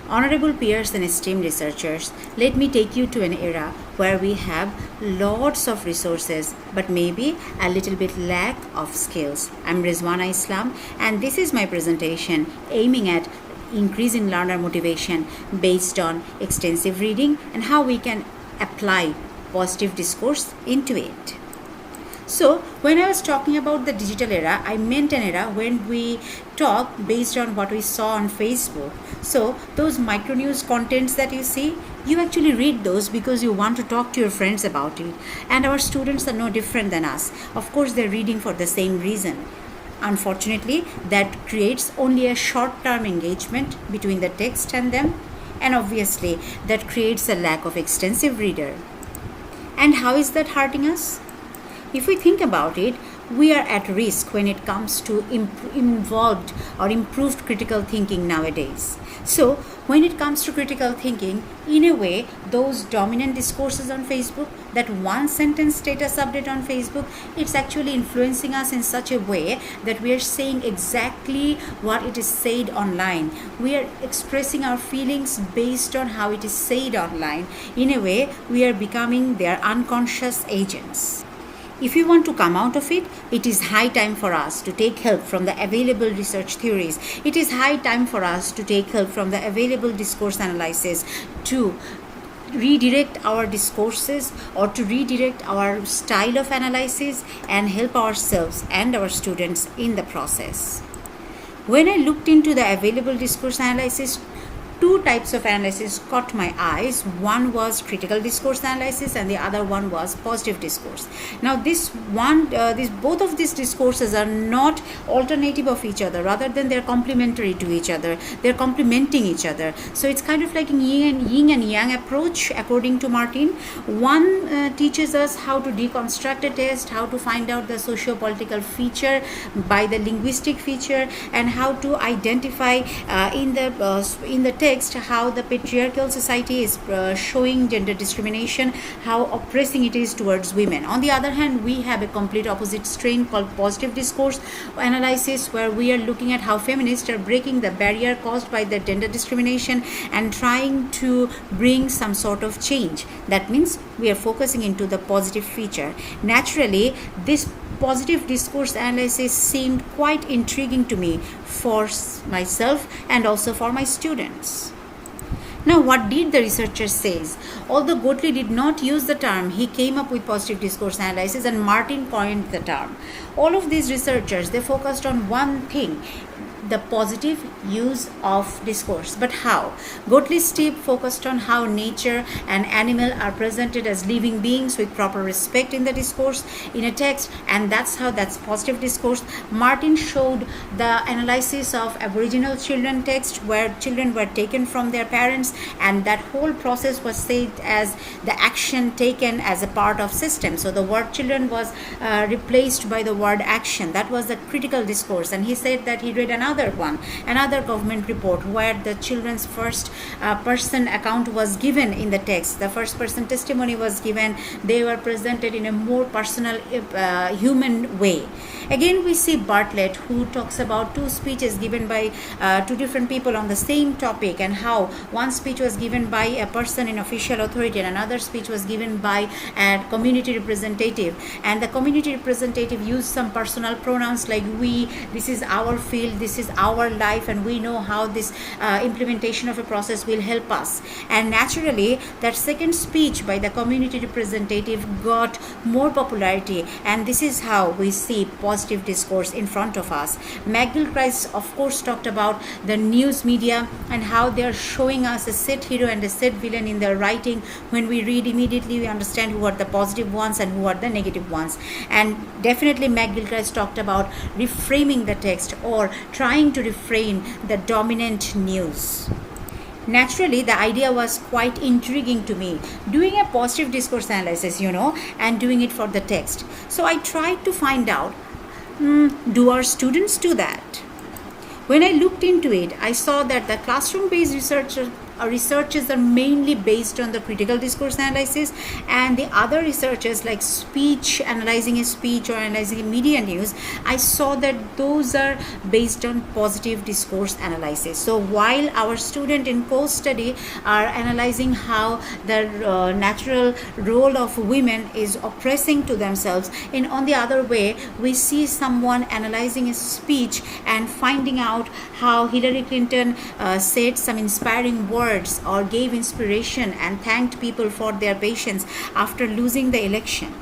Honorable peers and esteemed researchers, let me take you to an era where we have lots of resources but maybe a little bit lack of skills. I'm Rezwana Islam, and this is my presentation aiming at increasing learner motivation based on extensive reading and how we can apply positive discourse into it. So when I was talking about the digital era, I meant an era when we talk based on what we saw on Facebook. So those micro news contents that you see, you actually read those because you want to talk to your friends about it. And our students are no different than us. Of course, they're reading for the same reason. Unfortunately, that creates only a short-term engagement between the text and them. And obviously, that creates a lack of extensive reader. And how is that hurting us? If we think about it, we are at risk when it comes to involved or improved critical thinking nowadays. So when it comes to critical thinking, in a way, those dominant discourses on Facebook, that one sentence status update on Facebook, it's actually influencing us in such a way that we are saying exactly what it is said online. We are expressing our feelings based on how it is said online. In a way, we are becoming their unconscious agents. If we want to come out of it, it is high time for us to take help from the available research theories. It is high time for us to take help from the available discourse analysis to redirect our discourses or to redirect our style of analysis and help ourselves and our students in the process. When I looked into the available discourse analysis, two types of analysis caught my eyes. One was critical discourse analysis and the other one was positive discourse. Now both of these discourses are not alternative of each other, rather than they're complementary to each other. They're complementing each other. So it's kind of like a yin and yang approach according to Martin. One teaches us how to deconstruct a text, how to find out the socio-political feature by the linguistic feature, and how to identify in the text how the patriarchal society is showing gender discrimination, how oppressing it is towards women. On the other hand, we have a complete opposite strain called positive discourse analysis, where we are looking at how feminists are breaking the barrier caused by the gender discrimination and trying to bring some sort of change. That means we are focusing into the positive feature. Naturally, this positive discourse analysis seemed quite intriguing to me for myself and also for my students. Now, what did the researcher say? Although Gottlieb did not use the term, he came up with positive discourse analysis and Martin coined the term. All of these researchers, they focused on one thing: the positive use of discourse. But how? Gottlieb focused on how nature and animal are presented as living beings with proper respect in the discourse, in a text, and that's positive discourse. Martin showed the analysis of Aboriginal children text, where children were taken from their parents, and that whole process was said as the action taken as a part of system. So the word children was replaced by the word action. That was the critical discourse. And he said that he read another government report where the children's first person account was given in the text. The first person testimony was given. They were presented in a more personal, human way. Again, we see Bartlett, who talks about two speeches given by two different people on the same topic, and how one speech was given by a person in official authority and another speech was given by a community representative. And the community representative used some personal pronouns like we, this is our field, this is our life, and we know how this implementation of a process will help us. And naturally, that second speech by the community representative got more popularity, and this is how we see positive discourse in front of us. McGill-Christ, of course, talked about the news media and how they are showing us a set hero and a set villain in their writing. When we read, immediately we understand who are the positive ones and who are the negative ones. And definitely McGill-Christ talked about reframing the text or trying to refrain the dominant news. Naturally, the idea was quite intriguing to me, doing a positive discourse analysis, and doing it for the text. So I tried to find out, do our students do that? When I looked into it, I saw that the classroom-based research researches are mainly based on the critical discourse analysis, and the other researches like speech, analyzing a speech or analyzing a media news, I saw that those are based on positive discourse analysis. So while our student in course study are analyzing how the natural role of women is oppressing to themselves, in on the other way we see someone analyzing a speech and finding out how Hillary Clinton said some inspiring words or gave inspiration and thanked people for their patience after losing the election.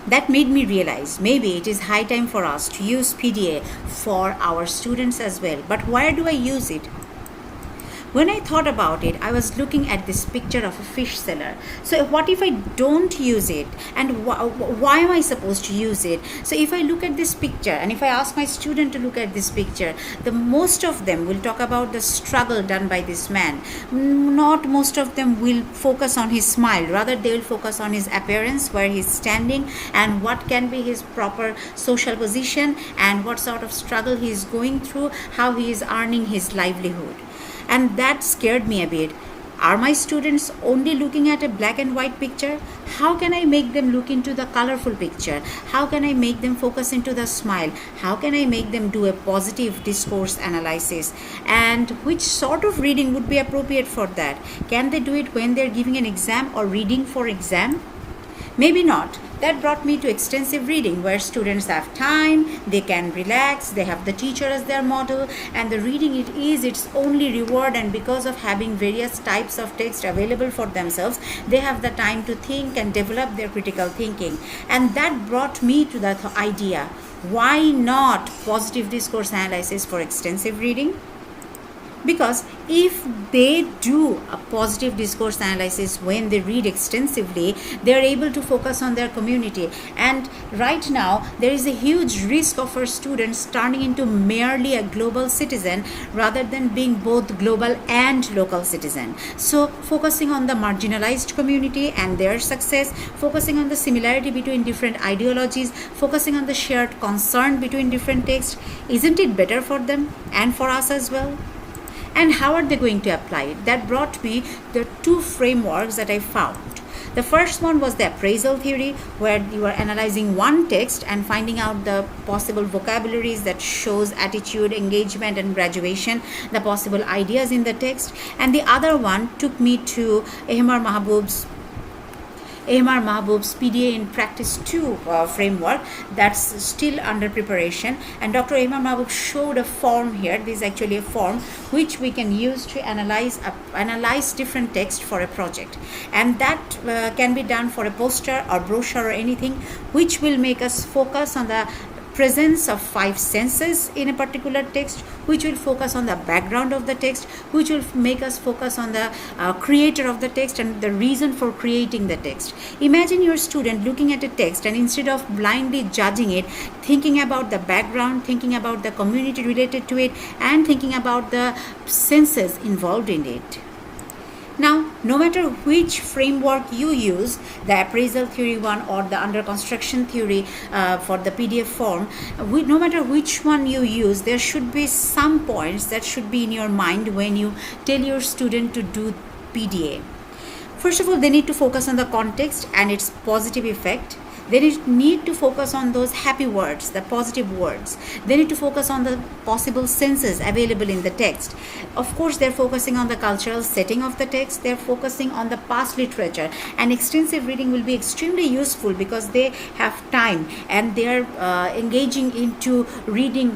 That made me realize maybe it is high time for us to use PDA for our students as well. But where do I use it? When I thought about it, I was looking at this picture of a fish seller. So what if I don't use it? And why am I supposed to use it? So if I look at this picture and if I ask my student to look at this picture, the most of them will talk about the struggle done by this man. Not most of them will focus on his smile. Rather, they will focus on his appearance, where he's standing and what can be his proper social position and what sort of struggle he is going through, how he is earning his livelihood. And that scared me a bit. Are my students only looking at a black and white picture? How can I make them look into the colorful picture? How can I make them focus into the smile? How can I make them do a positive discourse analysis? And which sort of reading would be appropriate for that? Can they do it when they're giving an exam or reading for exam? Maybe not. That brought me to extensive reading, where students have time, they can relax, they have the teacher as their model, and the reading it is its only reward. And because of having various types of text available for themselves, they have the time to think and develop their critical thinking. And that brought me to the idea, why not positive discourse analysis for extensive reading? Because if they do a positive discourse analysis when they read extensively, they are able to focus on their community. And right now, there is a huge risk of our students turning into merely a global citizen rather than being both global and local citizen. So focusing on the marginalized community and their success, focusing on the similarity between different ideologies, focusing on the shared concern between different texts, isn't it better for them and for us as well? And how are they going to apply it? That brought me the two frameworks that I found. The first one was the appraisal theory, where you are analyzing one text and finding out the possible vocabularies that shows attitude, engagement, and graduation, the possible ideas in the text. And the other one took me to Ahmar Mahboob's PDA in Practice 2 framework that's still under preparation. And Dr. Ahmar Mahboob showed a form here. This is actually a form which we can use to analyze different text for a project. And that can be done for a poster or brochure or anything, which will make us focus on the presence of 5 senses in a particular text, which will focus on the background of the text, which will make us focus on the creator of the text and the reason for creating the text. Imagine your student looking at a text and instead of blindly judging it, thinking about the background, thinking about the community related to it, and thinking about the senses involved in it. Now, no matter which framework you use, the appraisal theory one or the under construction theory for the PDF form, no matter which one you use, there should be some points that should be in your mind when you tell your student to do PDA. First of all, they need to focus on the context and its positive effect. They need to focus on those happy words, the positive words. They need to focus on the possible senses available in the text. Of course, they're focusing on the cultural setting of the text. They're focusing on the past literature. And extensive reading will be extremely useful because they have time and they're engaging into reading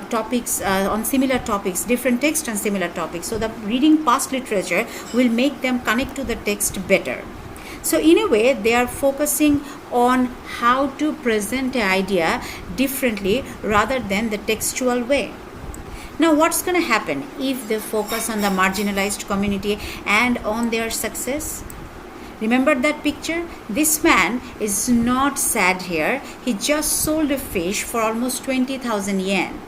topics on similar topics, different texts on similar topics. So the reading past literature will make them connect to the text better. So in a way, they are focusing on how to present an idea differently rather than the textual way. Now, what's going to happen if they focus on the marginalized community and on their success? Remember that picture? This man is not sad here. He just sold a fish for almost 20,000 yen.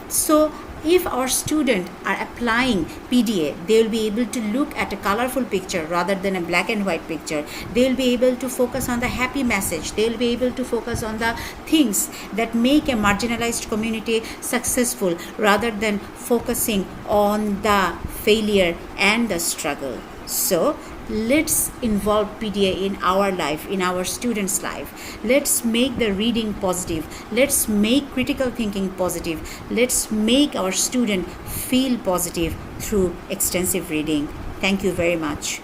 So if our students are applying PDA, they will be able to look at a colorful picture rather than a black and white picture. They will be able to focus on the happy message. They will be able to focus on the things that make a marginalized community successful rather than focusing on the failure, and the struggle. So let's involve PDA in our life, in our students' life. Let's make the reading positive. Let's make critical thinking positive. Let's make our student feel positive through extensive reading. Thank you very much.